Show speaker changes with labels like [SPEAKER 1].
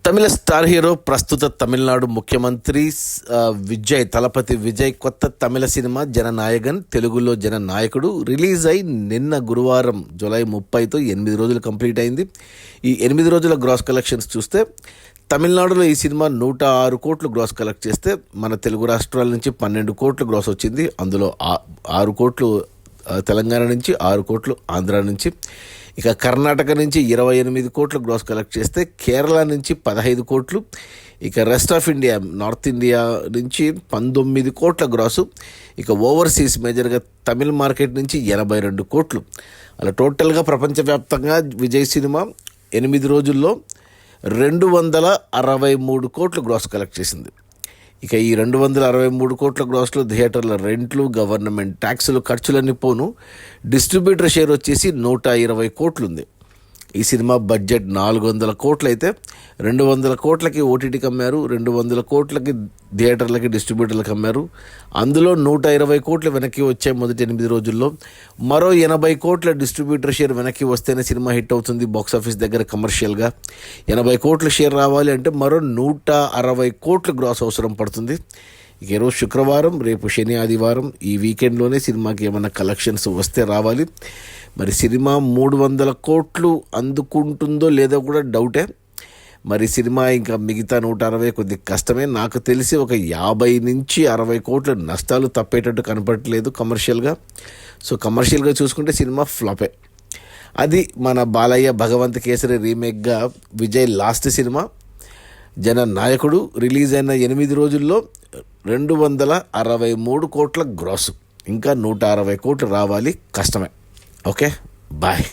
[SPEAKER 1] తమిళ star hero ప్రస్తుత తమిళనాడు ముఖ్యమంత్రి తలపతి విజయ్ కొత్త తమిళ సినిమా జననాయగన్, తెలుగులో జననాయకుడు రిలీజ్ అయి నిన్న గురువారం జూలై 30తో 8 రోజులు కంప్లీట్ అయింది. ఈ 8 రోజుల గ్రాస్ కలెక్షన్స్ చూస్తే తమిళనాడులో ఈ సినిమా 106 కోట్లు గ్రాస్ కలెక్ట్ చేస్తే మన తెలుగు రాష్ట్రాల నుంచి 12 కోట్లు గ్రాస్ వచ్చింది. అందులో 6 కోట్లు తెలంగాణ నుంచి, 6 కోట్లు ఆంధ్ర నుంచి, ఇక కర్ణాటక నుంచి 28 కోట్లు గ్రాస్ కలెక్ట్ చేస్తే కేరళ నుంచి 15 కోట్లు, ఇక rest of India north India నుంచి 19 కోట్ల గ్రాసు, ఇక ఓవర్సీస్ మేజర్గా తమిళ మార్కెట్ నుంచి 82 కోట్లు. అలా టోటల్గా ప్రపంచవ్యాప్తంగా విజయ్ సినిమా 8 రోజుల్లో 263 కోట్లు గ్రాస్ కలెక్ట్ చేసింది. ఇక ఈ 263 కోట్ల గ్రాస్లో థియేటర్ల రెంట్లు, గవర్నమెంట్ ట్యాక్సులు, ఖర్చులన్నీ పోను డిస్ట్రిబ్యూటర్ షేర్ వచ్చేసి 120 కోట్లు ఉంది. ఈ సినిమా బడ్జెట్ 400 కోట్లు అయితే 200 కోట్లకి ఓటీటీకి అమ్మారు, 200 కోట్లకి థియేటర్లకి, డిస్ట్రిబ్యూటర్లకు అమ్మారు. అందులో 120 కోట్లు వెనక్కి వచ్చాయి మొదటి 8 రోజుల్లో. మరో 80 కోట్ల డిస్ట్రిబ్యూటర్ షేర్ వెనక్కి వస్తేనే సినిమా హిట్ అవుతుంది బాక్సాఫీస్ దగ్గర కమర్షియల్గా. 80 కోట్ల షేర్ రావాలి అంటే మరో 160 కోట్లు గ్రాస్ అవసరం పడుతుంది. ఇక ఈరోజు శుక్రవారం, రేపు శని, ఆదివారం, ఈ వీకెండ్లోనే సినిమాకి ఏమైనా కలెక్షన్స్ వస్తే రావాలి. మరి సినిమా 300 కోట్లు అందుకుంటుందో లేదో కూడా డౌటే. మరి సినిమా ఇంకా మిగతా 160 కొద్ది కష్టమే. నాకు తెలిసి ఒక 50 నుంచి 60 కోట్ల నష్టాలు తప్పేటట్టు కనపడట్లేదు కమర్షియల్గా. సో కమర్షియల్గా చూసుకుంటే సినిమా ఫ్లాపే. అది మన బాలయ్య భగవంత్ కేసరి రీమేక్గా Vijay last cinema Jananayakudu release అయిన 8 రోజుల్లో 263 కోట్ల గ్రాసు. ఇంకా 160 కోట్లు రావాలి, కష్టమే. Okay, bye.